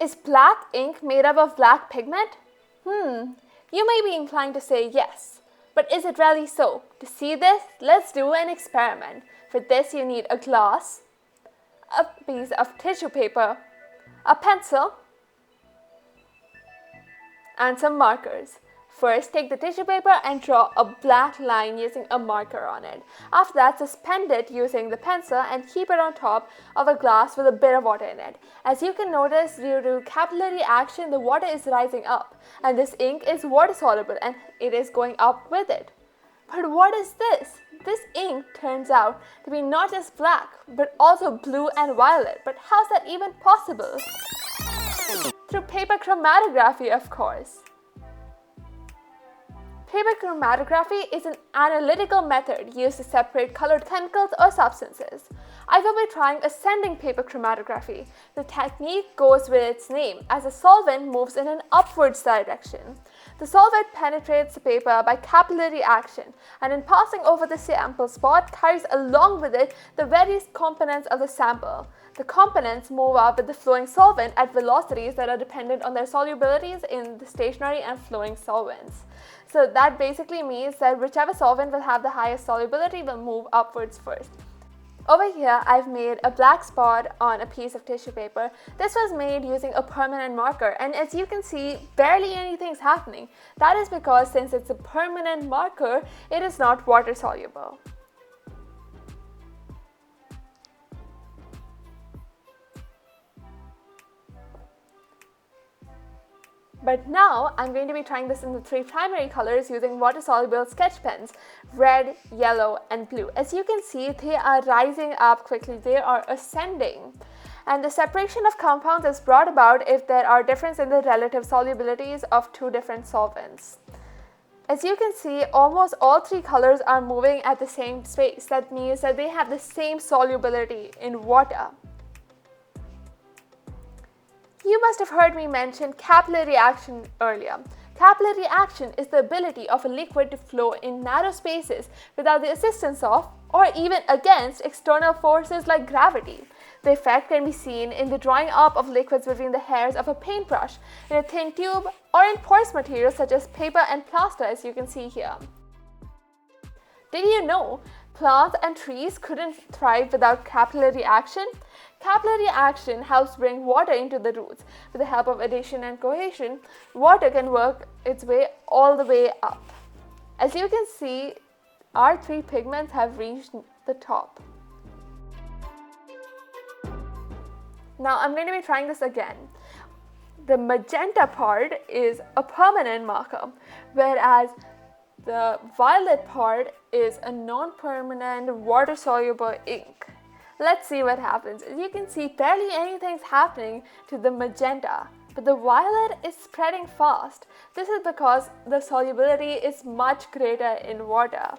Is black ink made up of black pigment? You may be inclined to say yes, but is it really so? To see this, let's do an experiment. For this, you need a glass, a piece of tissue paper, a pencil, and some markers. First, take the tissue paper and draw a black line using a marker on it. After that, suspend it using the pencil and keep it on top of a glass with a bit of water in it. As you can notice, due to capillary action, the water is rising up, and this ink is water soluble and it is going up with it. But what is this? This ink turns out to be not just black, but also blue and violet. But how's that even possible? Through paper chromatography, of course. Paper chromatography is an analytical method used to separate colored chemicals or substances. I will be trying ascending paper chromatography. The technique goes with its name, as the solvent moves in an upwards direction. The solvent penetrates the paper by capillary action, and in passing over the sample spot, carries along with it the various components of the sample. The components move up with the flowing solvent at velocities that are dependent on their solubilities in the stationary and flowing solvents. So that basically means that whichever solvent will have the highest solubility will move upwards first. Over here, I've made a black spot on a piece of tissue paper. This was made using a permanent marker, and as you can see, barely anything's happening. That is because since it's a permanent marker, it is not water soluble. But now I'm going to be trying this in the 3 primary colors using water-soluble sketch pens, red, yellow, and blue. As you can see, they are rising up quickly, they are ascending. And the separation of compounds is brought about if there are differences in the relative solubilities of 2 different solvents. As you can see, almost all 3 colors are moving at the same space. That means that they have the same solubility in water. You must have heard me mention capillary action earlier. Capillary action is the ability of a liquid to flow in narrow spaces without the assistance of or even against external forces like gravity. The effect can be seen in the drawing up of liquids between the hairs of a paintbrush, in a thin tube, or in porous materials such as paper and plaster, as you can see here. Did you know plants and trees couldn't thrive without capillary action? Capillary action helps bring water into the roots. With the help of adhesion and cohesion, water can work its way all the way up. As you can see, our 3 pigments have reached the top. Now I'm going to be trying this again. The magenta part is a permanent marker, whereas the violet part is a non-permanent water-soluble ink. Let's see what happens. As you can see, barely anything's happening to the magenta, but the violet is spreading fast. This is because the solubility is much greater in water.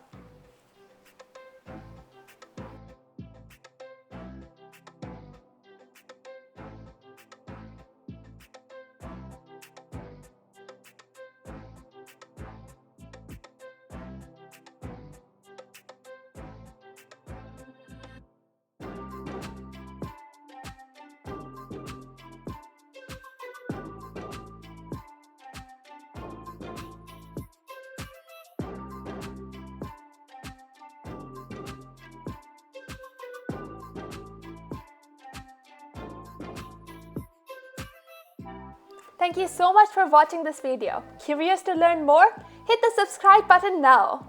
Thank you so much for watching this video. Curious to learn more? Hit the subscribe button now.